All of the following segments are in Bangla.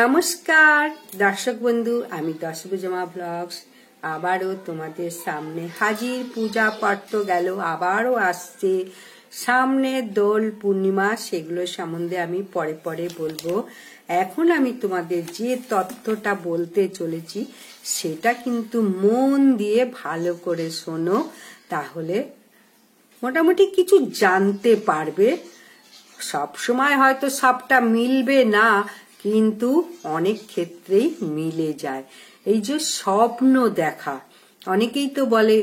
নমস্কার দর্শক বন্ধু, আমি দশভুজমা ব্লগস আবারও তোমাদের সামনে হাজির। পূজা পাঠ তো গেল, আবারও আসছে সামনে দোল পূর্ণিমা, সেগুলো সম্বন্ধে আমি পরে পরে বলবো। এখন আমি তোমাদের যে তথ্যটা বলতে চলেছি সেটা কিন্তু মন দিয়ে ভালো করে শোনো, তাহলে মোটামুটি কিছু জানতে পারবে। সব সময় হয়তো সবটা মিলবে না, কিন্তু অনেক ক্ষেত্রেই মিলে যায়। এই যে স্বপ্ন দেখা, অনেকেই তো বলে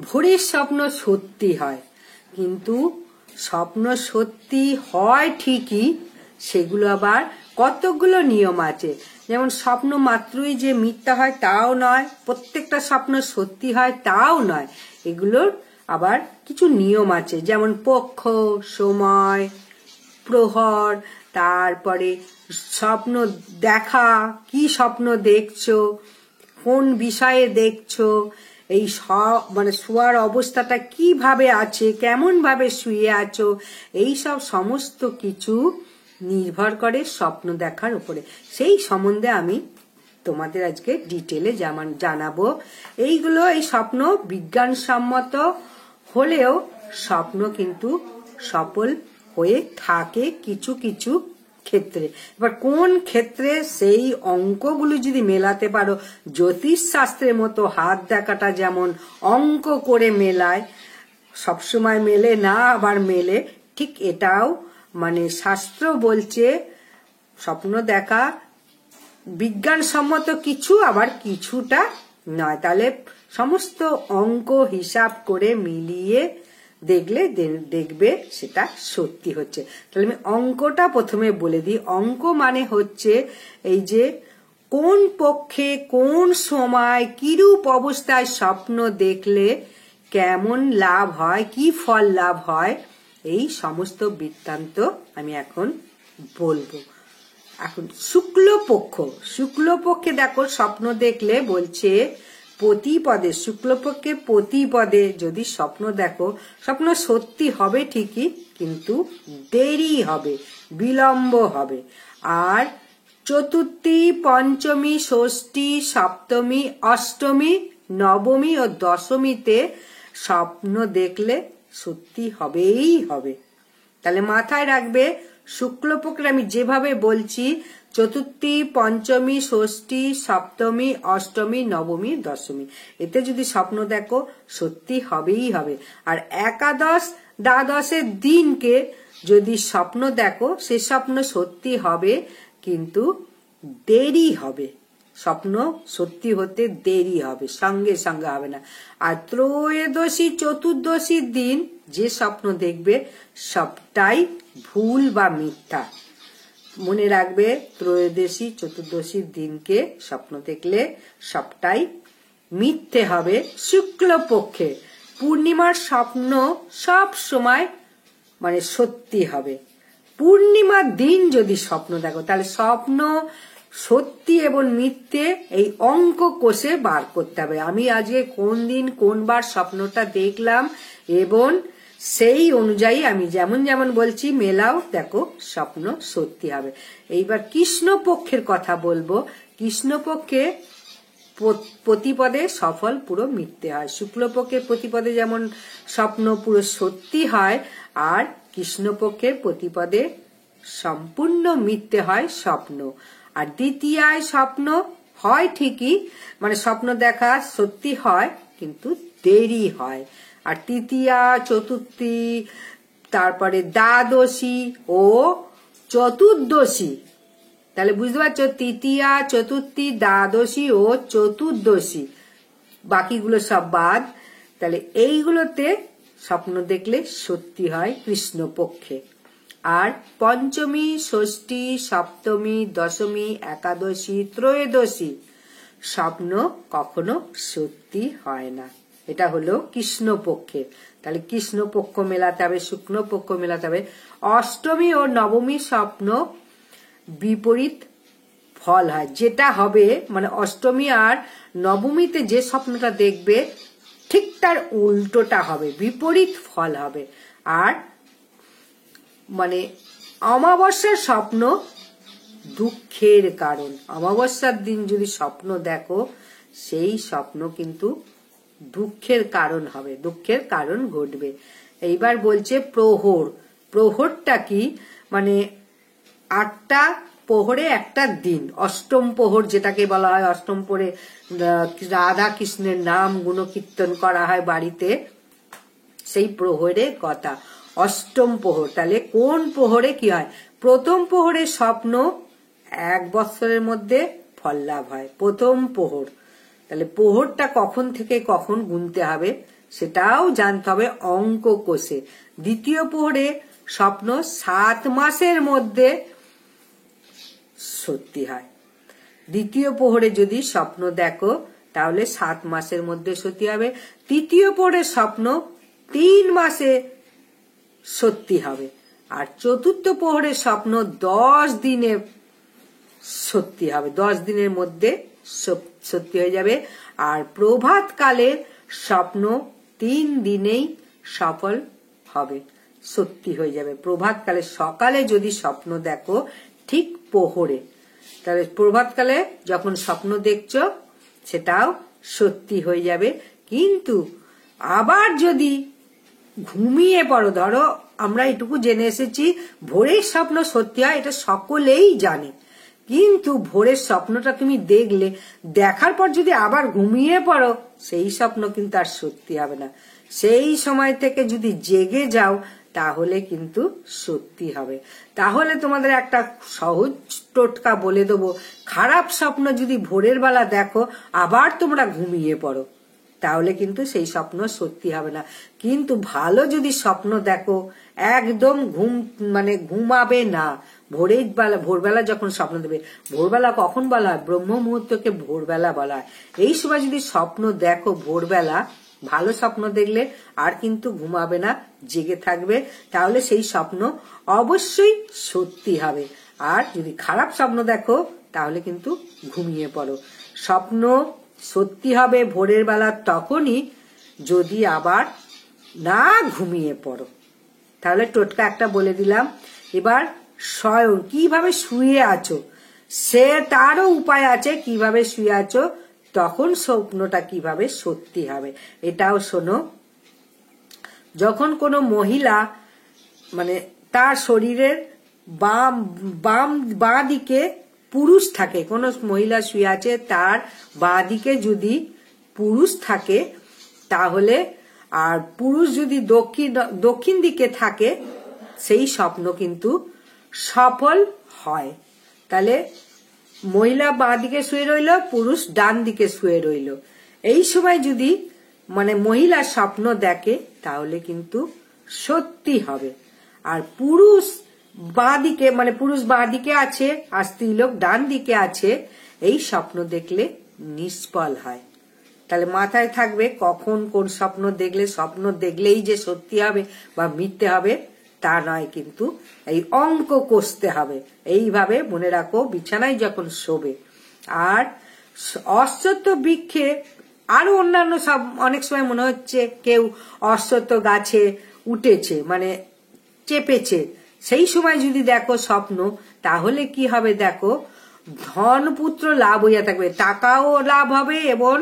ভোরের স্বপ্ন সত্যি হয়, কিন্তু স্বপ্ন সত্যি হয় ঠিকই, সেগুলো আবার কতগুলো নিয়ম আছে। যেমন স্বপ্ন মাত্রই যে মিথ্যা হয় তাও নয়, প্রত্যেকটা স্বপ্ন সত্যি হয় তাও নয়। এগুলোর আবার কিছু নিয়ম আছে, যেমন পক্ষ, সময়, প্রহর, তারপরে স্বপ্ন দেখা, কি স্বপ্ন দেখছো, কোন বিষয়ে দেখছো, এই মানে শোয়ার অবস্থাটা কিভাবে আছে, কেমন ভাবে শুয়ে আছো, এই সব সমস্ত কিছু নির্ভর করে স্বপ্ন দেখার উপরে। সেই সম্বন্ধে আমি তোমাদের আজকে ডিটেলে জানাবো। এইগুলো, এই স্বপ্ন বিজ্ঞানসম্মত হলেও স্বপ্ন কিন্তু সফল হয়ে থাকে কিছু কিছু ক্ষেত্রে। এবার কোন ক্ষেত্রে সেই অঙ্কগুলো যদি মেলাতে পারো, জ্যোতিষ শাস্ত্রের মতো হাত দেখাটা যেমন অঙ্ক করে মেলায়, সবসময় মেলে না আবার মেলে, ঠিক এটাও মানে শাস্ত্র বলছে স্বপ্ন দেখা বিজ্ঞানসম্মত কিছু, আবার কিছুটা নয়। তাহলে সমস্ত অঙ্ক হিসাব করে মিলিয়ে দেখবে সেটা সত্যি হচ্ছে। তাহলে আমি অঙ্কটা প্রথমে বলে দিই। অঙ্ক মানে হচ্ছে এই যে কোন পক্ষে কোন সময় কিরূপ অবস্থায় স্বপ্ন দেখলে কেমন লাভ হয়, কি ফল লাভ হয়, এই সমস্ত বৃত্তান্ত আমি এখন বলবো। এখন শুক্লপক্ষে দেখো, স্বপ্ন দেখলে বলছে প্রতিপদে, শুক্লপক্ষে প্রতিপদে যদি স্বপ্ন দেখো, স্বপ্ন সত্যি হবে ঠিকই, কিন্তু দেরি হবে, বিলম্ব হবে। আর চতুর্থী, পঞ্চমী, ষষ্ঠী, সপ্তমী, অষ্টমী, নবমী ও দশমীতে স্বপ্ন দেখলে সত্যি হবেই হবে। তাহলে মাথায় রাখবে, শুক্লপক্ষে আমি যেভাবে বলছি, চতুর্থী, পঞ্চমী, ষষ্ঠী, সপ্তমী, অষ্টমী, নবমী, দশমী, এতে যদি স্বপ্ন দেখো সত্যি হবেই হবে। আর একাদশ, দ্বাদশের দিনকে যদি স্বপ্ন দেখো, সে স্বপ্ন সত্যি হবে, কিন্তু দেরি হবে। স্বপ্ন সত্যি হতে দেরি হবে, সঙ্গে সঙ্গে হবে না। আর ত্রয়োদশী, চতুর্দশীর দিন যে স্বপ্ন দেখবে সবটাই ভুল বা মিথ্যা। মনে রাখবে, ত্রয়োদশী, চতুর্দশীর দিনকে স্বপ্ন দেখলে সবটাই মিথ্যে হবে। শুক্লপক্ষে পূর্ণিমার স্বপ্ন সব সময় মানে সত্যি হবে। পূর্ণিমার দিন যদি স্বপ্ন দেখো, তাহলে স্বপ্ন সত্যি এবং মিথ্যে এই অঙ্ক কষে বার করতে হবে। আমি আজকে কোন দিন কোন বার স্বপ্নটা দেখলাম এবং সেই অনুযায়ী আমি যেমন যেমন বলছি মেলাও, দেখো স্বপ্ন সত্যি হবে। এইবার কৃষ্ণপক্ষের কথা বলবো। কৃষ্ণপক্ষে প্রতিপদে সফল পুরো মিথ্যে হয়। শুক্লপক্ষের প্রতিপদে যেমন স্বপ্ন পুরো সত্যি হয়, আর কৃষ্ণপক্ষের প্রতিপদে সম্পূর্ণ মিথ্যে হয় স্বপ্ন। আর দ্বিতীয়ায় স্বপ্ন হয় ঠিকই, মানে স্বপ্ন দেখা সত্যি হয়, কিন্তু দেরি হয়। আর তৃতীয়া, চতুর্থী, তারপরে দ্বাদশী ও চতুর্দশী, তাহলে বুঝতে পারছো, তৃতীয়া, চতুর্থী, দ্বাদশী ও চতুর্দশী, বাকিগুলো সব বাদ। তাহলে এইগুলোতে স্বপ্ন দেখলে সত্যি হয় কৃষ্ণপক্ষে। আর পঞ্চমী, ষষ্ঠী, সপ্তমী, দশমী, একাদশী, ত্রয়োদশী স্বপ্ন কখনো সত্যি হয় না। এটা হলো কৃষ্ণপক্ষে। তাহলে কৃষ্ণপক্ষ মেলাতে হবে, শুক্লপক্ষ মেলাতে হবে। অষ্টমী ও নবমী স্বপ্ন বিপরীত ফল হয়। যেটা হবে মানে অষ্টমী আর নবমীতে যে স্বপ্নটা দেখবে ঠিক তার উল্টোটা হবে, বিপরীত ফল হবে। আর মানে অমাবস্যার স্বপ্ন দুঃখের কারণ। অমাবস্যার দিন যদি স্বপ্ন দেখো, সেই স্বপ্ন কিন্তু দুঃখের কারণ হবে, দুঃখের কারণ ঘটবে। এইবার বলছে প্রহর। প্রহরটা কি, মানে 8টা প্রহরে একটা দিন, অষ্টম প্রহর যেটাকে বলা হয়। অষ্টম প্রহরে রাধা কৃষ্ণের নাম গুণকীর্তন করা হয় বাড়িতে, সেই প্রহরের কথা অষ্টম প্রহর। তাহলে কোন প্রহরে কি হয়? প্রথম প্রহরে স্বপ্ন 1 বছরের মধ্যে ফল লাভ হয়, প্রথম প্রহর। তাহলে প্রহরটা কখন থেকে কখন গুনতে হবে সেটাও জানতে হবে অঙ্ক কোষে। দ্বিতীয় প্রহরে স্বপ্ন 7 মাসের মধ্যে সত্যি হয়। দ্বিতীয় প্রহরে যদি স্বপ্ন দেখো তাহলে 7 মাসের মধ্যে সত্যি হবে। তৃতীয় প্রহরের স্বপ্ন 3 মাসে সত্যি হবে। আর চতুর্থ প্রহরের স্বপ্ন 10 দিনে সত্যি হবে, 10 দিনের মধ্যে সত্যি হয়ে যাবে। আর প্রভাত কালের স্বপ্ন 3 দিনেই সফল হবে, সত্যি হয়ে যাবে। প্রভাত কালে সকালে যদি স্বপ্ন দেখো ঠিক প্রহরে, তাহলে প্রভাতকালে যখন স্বপ্ন দেখছো সেটাও সত্যি হয়ে যাবে। কিন্তু আবার যদি ঘুমিয়ে পড়ো, ধরো আমরা এটুকু জেনে এসেছি ভোরের স্বপ্ন সত্যি হয়, এটা সকলেই জানে। কিন্তু ভোরের স্বপ্নটা তুমি দেখলে, দেখার পর যদি আবার ঘুমিয়ে পড়ো, সেই স্বপ্ন কিন্তু আর সত্যি হবে না। সেই সময় থেকে যদি জেগে যাও তাহলে কিন্তু সত্যি হবে। তাহলে তোমাদের একটা সহজ টোটকা বলে দেবো। খারাপ স্বপ্ন যদি ভোরের বেলা দেখো আবার তোমরা ঘুমিয়ে পড়ো, তাহলে কিন্তু সেই স্বপ্ন সত্যি হবে না। কিন্তু ভালো যদি স্বপ্ন দেখো, একদম ঘুমাবে না। ভোরবেলা যখন স্বপ্ন দেবে, ভোরবেলা কখন বলা হয়? ব্রহ্ম মুহূর্তকে ভোরবেলা বলা হয়। এই সময় যদি স্বপ্ন দেখো ভোরবেলা, ভালো স্বপ্ন দেখলে আর কিন্তু ঘুমাবে না, জেগে থাকবে, তাহলে সেই স্বপ্ন অবশ্যই সত্যি হবে। আর যদি খারাপ স্বপ্ন দেখো তাহলে কিন্তু ঘুমিয়ে পড়ো। স্বপ্ন সত্যি হবে ভোরের বেলা তখনই যদি আবার না ঘুমিয়ে পড়ো। তাহলে টোটকা একটা বলে দিলাম। এবার স্বয়ং কিভাবে শুয়ে আছো সে তারও উপায় আছে, কিভাবে শুয়ে আছো তখন স্বপ্নটা কিভাবে সত্যি হবে এটাও শোনো। যখন কোনো মহিলা তার শরীরের বাঁ দিকে পুরুষ থাকে, কোন মহিলা শুয়ে আছে তার বাঁ দিকে যদি পুরুষ থাকে তাহলে, আর পুরুষ যদি দক্ষিণ দিকে থাকে, সেই স্বপ্ন কিন্তু সফল হয়। তাহলে মহিলা বাঁ দিকে শুয়ে রইল, পুরুষ ডান দিকে শুয়ে রইল। এই সময় যদি মহিলা স্বপ্ন দেখে তাহলে কিন্তু সত্যি হবে। আর পুরুষ বাঁ দিকে পুরুষ বাঁ দিকে আছে আর স্ত্রীলোক ডান দিকে আছে, এই স্বপ্ন দেখলে নিষ্ফল হয়। তাহলে মাথায় থাকবে কখন কোন স্বপ্ন দেখলে, স্বপ্ন দেখলেই যে সত্যি হবে বা মিথ্যে হবে তা নয়, কিন্তু এই অঙ্ক কষতে হবে। এইভাবে মনে রাখো বিছানায় যখন শোবে। আর অশ্বত্থ বৃক্ষে আরো অন্যান্য সব, অনেক সময় মনে হচ্ছে কেউ অশ্বত্থ গাছে উঠেছে, চেপেছে, সেই সময় যদি দেখো স্বপ্ন, তাহলে কি হবে দেখো, ধন পুত্র লাভ হইয়া থাকবে, টাকাও লাভ হবে এবং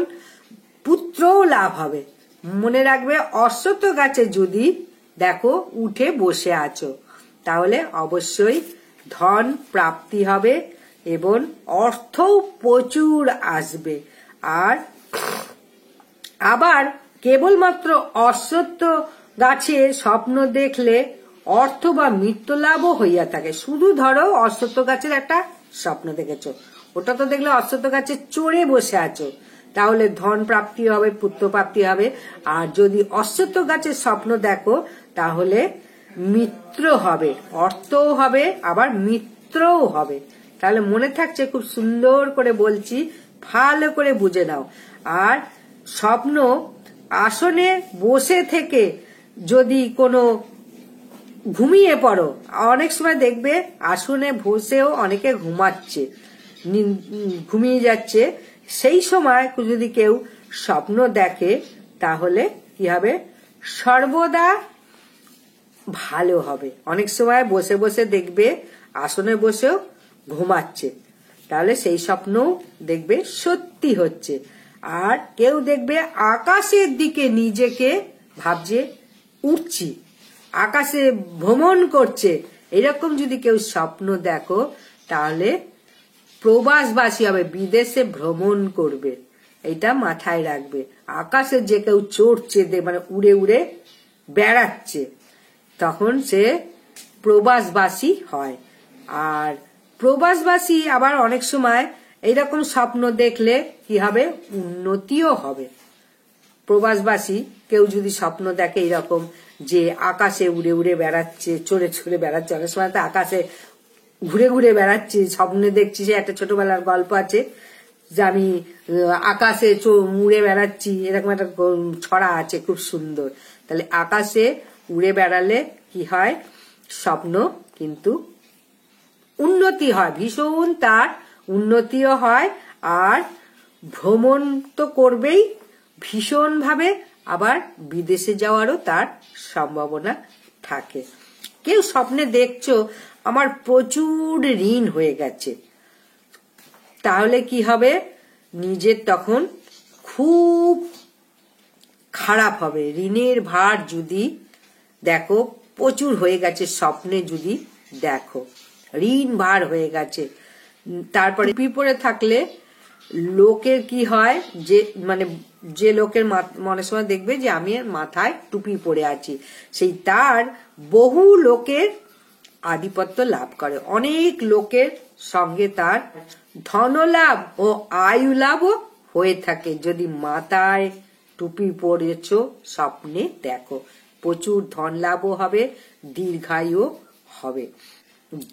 পুত্রও লাভ হবে। মনে রাখবে অশ্বত্থ গাছে যদি দেখো উঠে বসে আছো তাহলে অবশ্যই ধন প্রাপ্তি হবে এবং অর্থও প্রচুর আসবে। আর আবার কেবলমাত্র অশ্বত্থ গাছে স্বপ্ন দেখলে অর্থ বা মৃত্যু লাভও হইয়া থাকে। শুধু ধরো অশ্বত্থ গাছের একটা স্বপ্ন দেখেছো, ওটা তো দেখলে অশ্বত্থ গাছে চড়ে বসে আছো, তাহলে ধন প্রাপ্তি হবে, পুত্র প্রাপ্তি হবে। আর যদি অশ্বত্থ গাছের স্বপ্ন দেখো তাহলে মিত্র হবে, অর্থও হবে আবার মিত্রও হবে। তাহলে মনে থাকছে, খুব সুন্দর করে বলছি, ভালো করে বুঝে নাও। আর স্বপ্ন আসনে বসে থেকে যদি কোনো ঘুমিয়ে পড়ো, অনেক সময় দেখবে আসনে বসেও অনেকে ঘুমাচ্ছে, ঘুমিয়ে যাচ্ছে, সেই সময় যদি কেউ স্বপ্ন দেখে তাহলে কি হবে, সর্বদা ভালো হবে। অনেক সময় বসে বসে দেখবে আসনে বসেও ঘুমাচ্ছে, তাহলে সেই স্বপ্ন দেখবে সত্যি হচ্ছে। আর কেউ দেখবে আকাশের দিকে নিজেকে ভাবছে উঠছি, আকাশে ভ্রমণ করছে, এরকম যদি কেউ স্বপ্ন দেখো তাহলে প্রবাসবাসী হবে, বিদেশে ভ্রমণ করবে, এটা মাথায় রাখবে। আকাশে যে কেউ চড়ছে, মানে উড়ে উড়ে বেড়াচ্ছে, তখন সে প্রবাসবাসী হয়। আর প্রবাসবাসী আবার অনেক সময় এইরকম স্বপ্ন দেখলে কি হবে, উন্নতিও হবে। প্রবাসবাসী কেউ যদি স্বপ্ন দেখে এইরকম যে আকাশে উড়ে উড়ে বেড়াচ্ছে, চড়ে চড়ে বেড়াচ্ছে, অনেক সময় তো আকাশে ঘুরে ঘুরে বেড়াচ্ছি, স্বপ্নে দেখছি। সে একটা ছোটবেলার গল্প আছে যে আমি আকাশে উড়ে বেড়াচ্ছি, এরকম একটা ছড়া আছে খুব সুন্দর। তাহলে আকাশে উড়ে বেড়ালে কি হয়, স্বপ্ন কিন্তু উন্নতি হয়, ভীষণ তার উন্নতিও হয়। আর ভ্রমণ তো করবেই ভীষণ ভাবে, আবার বিদেশে যাওয়ারও তার সম্ভাবনা থাকে। কেউ স্বপ্নে দেখছো আমার প্রচুর ঋণ হয়ে গেছে, তাহলে কি হবে, নিজের তখন খুব খারাপ হবে। ঋণের ভার যদি দেখো প্রচুর হয়ে গেছে, স্বপ্নে যদি দেখো ঋণ ভার হয়ে গেছে, তারপরে বিপরে থাকলে লোকের কি হয়, যে মানে যে লোকের মনে সময় দেখবে যে আমি মাথায় টুপি পরে আছি, সেই তার বহু লোকের আধিপত্য লাভ করে, অনেক লোকের সঙ্গে তার ধনলাভ ও আয়ু লাভও হয়ে থাকে। যদি মাথায় টুপি পরেছ স্বপ্নে দেখো, প্রচুর ধন লাভও হবে, দীর্ঘায়ু হবে।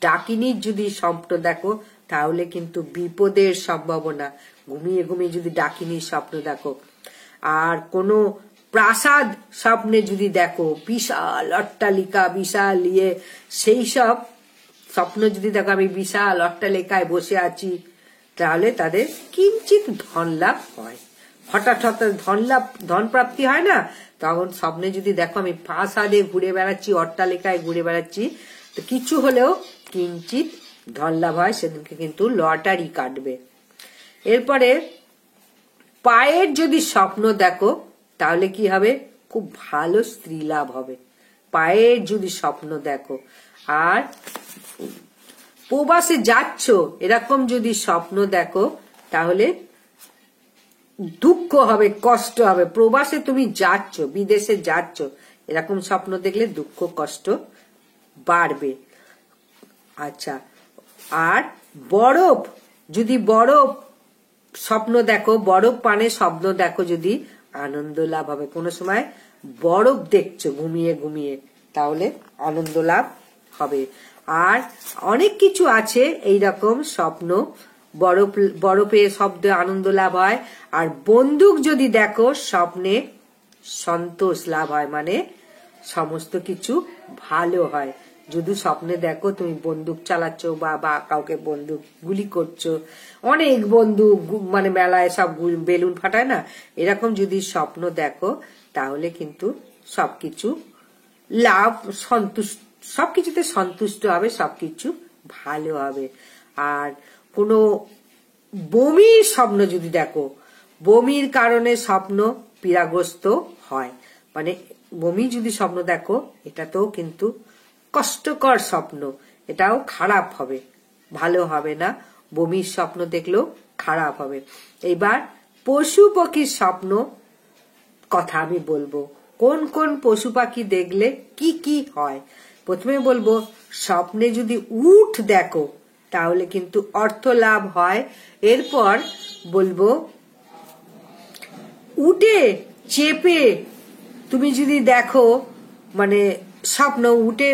ডাকিনীর যদি স্বপ্ন দেখো তাহলে কিন্তু বিপদের সম্ভাবনা, ঘুমিয়ে ঘুমিয়ে যদি ডাকিনীর স্বপ্ন দেখো। আর কোনো প্রাসাদ স্বপ্নে যদি দেখো, বিশাল অট্টালিকা, বিশাল সেই সব স্বপ্ন যদি দেখো আমি বিশাল অট্টালিকায় বসে আছি, তাহলে তাদের কিঞ্চিত ধন লাভ হয়। হঠাৎ হঠাৎ ধন প্রাপ্তি হয় না, তখন স্বপ্নে যদি দেখো আমি প্রাসাদে ঘুরে বেড়াচ্ছি, অট্টালিকায় ঘুরে বেড়াচ্ছি, তো কিছু হলেও কিঞ্চিত ধন লাভ হয়, সেদিনকে কিন্তু লটারি কাটবে। এরপরে পায়ের যদি স্বপ্ন দেখো তাহলে কি হবে, খুব ভালো স্ত্রী লাভ হবে, পায়ের যদি স্বপ্ন দেখো। আর প্রবাসে যাচ্ছ এরকম যদি স্বপ্ন দেখো তাহলে দুঃখ হবে, কষ্ট হবে। প্রবাসে তুমি যাচ্ছ, বিদেশে যাচ্ছ, এরকম স্বপ্ন দেখলে দুঃখ কষ্ট বাড়বে। আচ্ছা, আর বরফ যদি স্বপ্ন দেখো, বরফ পানে স্বপ্ন দেখো, যদি আনন্দ লাভ হবে। কোনো সময় বরফ দেখছো ঘুমিয়ে ঘুমিয়ে, তাহলে আনন্দ লাভ হবে। আর অনেক কিছু আছে এইরকম স্বপ্ন, বরফে শব্দে আনন্দ লাভ হয়। আর বন্দুক যদি দেখো স্বপ্নে সন্তোষ লাভ হয়, মানে সমস্ত কিছু ভালো হয়। যদি স্বপ্নে দেখো তুমি বন্দুক চালাচ্ছ বা কাউকে বন্দুক গুলি করছো, অনেক বন্দুক মানে মেলায় সব বেলুন ফাটায় না, এরকম যদি স্বপ্ন দেখো তাহলে কিন্তু সবকিছু লাভ, সবকিছুতে সন্তুষ্ট হবে, সবকিছু ভালো হবে। আর কোনো বমির স্বপ্ন যদি দেখো, বমির কারণে স্বপ্ন পীড়াগ্রস্ত হয়, মানে বমি যদি স্বপ্ন দেখো এটাতেও কিন্তু কষ্টকর স্বপ্ন, এটাও খারাপ হবে, ভালো হবে না। বমির স্বপ্ন দেখলেও খারাপ হবে। এবার পশু পাখির স্বপ্ন কথা আমি বলবো, কোন কোন পশু পাখি দেখলে কি কি হয়। প্রথমে বলবো স্বপ্নে যদি উট দেখো তাহলে কিন্তু অর্থ লাভ হয়। এরপর বলবো উটে চেপে তুমি যদি দেখো, মানে স্বপ্ন উটে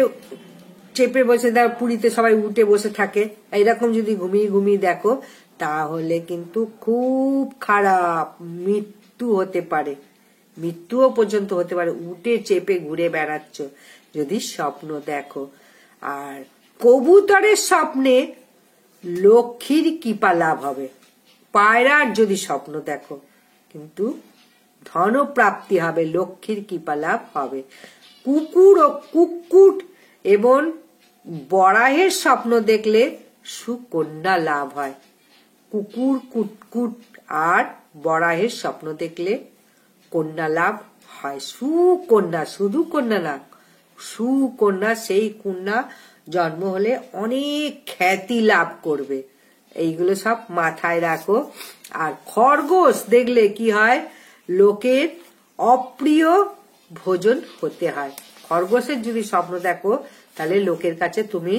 চেপে বসে, পুরীতে সবাই উটে বসে থাকে, এইরকম যদি ঘুমিয়ে ঘুমিয়ে দেখো তাহলে কিন্তু খুব খারাপ, মৃত্যু হতে পারে, মৃত্যুও পর্যন্ত হতে পারে। উটে চেপে ঘুরে বেড়াচ্ছ যদি স্বপ্ন দেখো। আর কবুতরের স্বপ্নে লক্ষ্মীর কৃপা লাভ হবে। পায়রার যদি স্বপ্ন দেখো কিন্তু ধনপ্রাপ্তি হবে, লক্ষ্মীর কৃপা লাভ হবে। কুকুর ও কুক্কুট এবং বরাহের স্বপ্ন দেখলে সুকন্যা লাভ হয়। কুকুর কুটকুট আর বরাহের স্বপ্ন দেখলে কন্যা লাভ হয়। সুকন্যা, শুধু কন্যা না, সুকন্যা, সেই কন্যা জন্ম হলে অনেক খ্যাতি লাভ করবে। এইগুলো সব মাথায় রাখো। আর খরগোশ দেখলে কি হয়, লোকের অপ্রিয় ভোজন হতে হয়। খরগোশের যদি স্বপ্ন দেখো তাহলে লোকের কাছে তুমি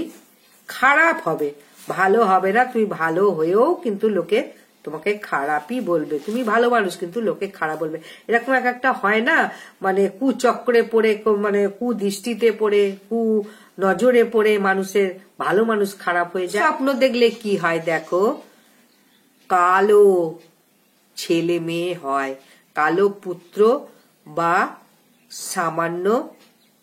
খারাপ হবে, ভালো হবে না। তুমি ভালো হয়েও কিন্তু লোকে তোমাকে খারাপই বলবে। তুমি ভালো মানুষ কিন্তু লোকে খারাপ বলবে। এরকম এক একটা হয় না, মানে কুচক্রে পড়ে, মানে কুদৃষ্টিতে পড়ে, কু নজরে পড়ে মানুষের ভালো মানুষ খারাপ হয়ে যায়। স্বপ্ন দেখলে কি হয় দেখো, কালো ছেলে মেয়ে হয়, কালো পুত্র বা সামান্য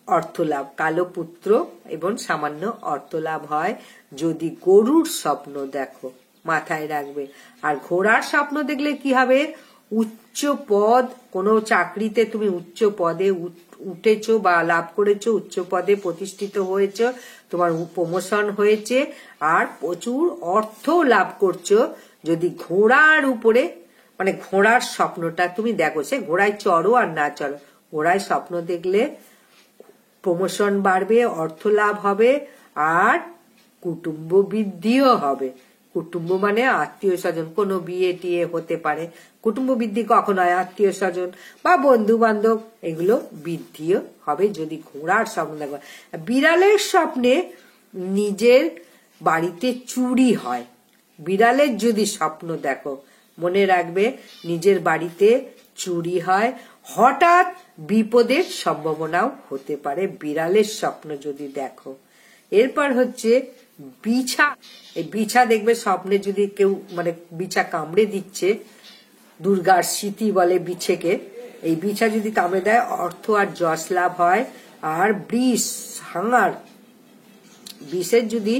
অর্থলাভ, কালো পুত্র এবং সামান্য অর্থলাভ হয় যদি গরুর স্বপ্ন দেখো, মাথায় রাখবে। আর ঘোড়ার স্বপ্ন দেখলে কি হবে, উচ্চ পদ, কোনো চাকরিতে তুমি উচ্চ পদে উঠেছো বা লাভ করেছো, উচ্চ পদে প্রতিষ্ঠিত হয়েছ, তোমার প্রমোশন হয়েছে আর প্রচুর অর্থ লাভ করছো যদি ঘোড়ার উপরে, মানে ঘোড়ার স্বপ্নটা তুমি দেখো। সে ঘোড়ায় চড়ো আর না চড়ো, ঘোড়ায় স্বপ্ন দেখলে প্রমোশন বাড়বে, অর্থ লাভ হবে আর কুটুম্ব বৃদ্ধিও হবে। কুটুম্ব মানে আত্মীয় স্বজন, কোনো বিয়ে টিয়ে হতে পারে। কুটুম্ব বৃদ্ধি কখন হয়, আত্মীয় স্বজন বা বন্ধু বান্ধব, এগুলো বৃদ্ধিও হবে যদি ঘোড়ার স্বপ্ন দেখো। বিড়ালের স্বপ্নে নিজের বাড়িতে চুরি হয়, বিড়ালের যদি স্বপ্ন দেখো মনে রাখবে নিজের বাড়িতে চুরি হয়, হঠাৎ বিপদের সম্ভাবনাও হতে পারে বিড়ালের স্বপ্ন যদি দেখো। এরপর হচ্ছে বিছা। এই বিছা দেখবে স্বপ্নে যদি কেউ, মানে বিছা কামড়ে দিচ্ছে, দুর্গার স্মৃতি বলে বিছেকে, এই বিছা যদি কামড়ে দেয় অর্থ আর যশ লাভ হয়। আর বৃষ, হাঙার, বিষের যদি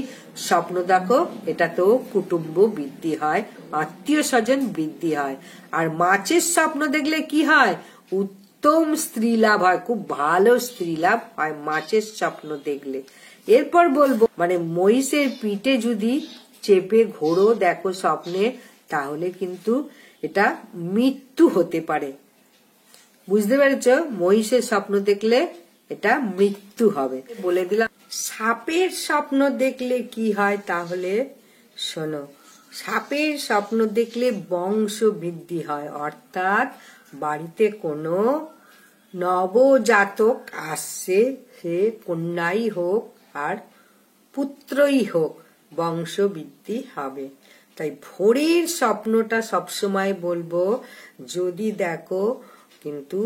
স্বপ্ন দেখো এটাতেও কুটুম্ব বৃদ্ধি হয়, আত্মীয় স্বজন বৃদ্ধি হয়। আর মাছের স্বপ্ন দেখলে কি হয়, উত্তম স্ত্রী লাভ হয়, খুব ভালো স্ত্রী লাভ হয় মাছের স্বপ্ন দেখলে। এরপর বলবো, মানে মহিষের পিঠে যদি চেপে ঘোড়ো দেখো স্বপ্নে, তাহলে কিন্তু এটা মৃত্যু হতে পারে। বুঝতে পেরেছ, মহিষের স্বপ্ন দেখলে এটা মৃত্যু হবে। বলে দিলাম। সাপের স্বপ্ন দেখলে কি হয় তাহলে শোনো। সাপের স্বপ্ন দেখলে বংশ বৃদ্ধি হয়, অর্থাৎ বাড়িতে কোনো নবজাতক আসছে, সে কন্যাই হোক আর পুত্রই হোক, বংশ বৃদ্ধি হবে। তাই ভোরের স্বপ্নটা সবসময় বলবো যদি দেখো, কিন্তু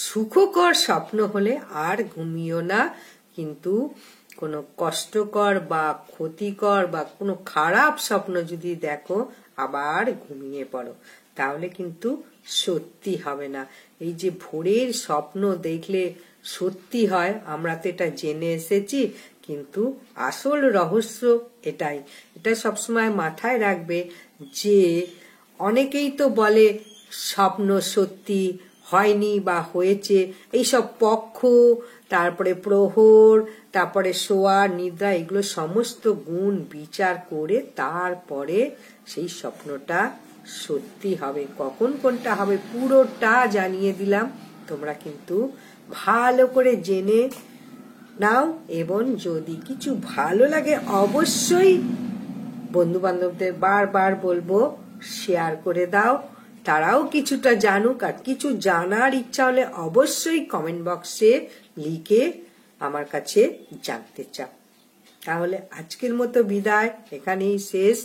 সুখকর স্বপ্ন হলে আর ঘুমিও না, কিন্তু কোনো কষ্টকর বা ক্ষতিকর বা কোনো খারাপ স্বপ্ন যদি দেখো আবার ঘুমিয়ে পড়ো, তাহলে কিন্তু সত্যি হবে না। এই যে ভোরের স্বপ্ন দেখলে সত্যি হয়, আমরা তো এটা জেনে এসেছি, কিন্তু আসল রহস্য এটাই। এটা সবসময় মাথায় রাখবে যে অনেকেই তো বলে স্বপ্ন সত্যি হয়নি বা হয়েছে, এইসব পক্ষ, তারপরে প্রহর, তারপরে শোয়া নিদ্রা, এগুলো সমস্ত গুণ বিচার করে তারপরে সেই স্বপ্নটা সত্যি হবে। কখন কোনটা হবে পুরোটা জানিয়ে দিলাম, তোমরা কিন্তু ভালো করে জেনে নাও। এবং যদি কিছু ভালো লাগে অবশ্যই বন্ধু বান্ধবদের বারবার বলবো শেয়ার করে দাও, তারাও কিছুটা জানুক। আর কিছু জানার ইচ্ছা হলে অবশ্যই কমেন্ট বক্সে লিখে আমার কাছে জানতে চাও। তাহলে আজকের মতো বিদায়, এখানেই শেষ।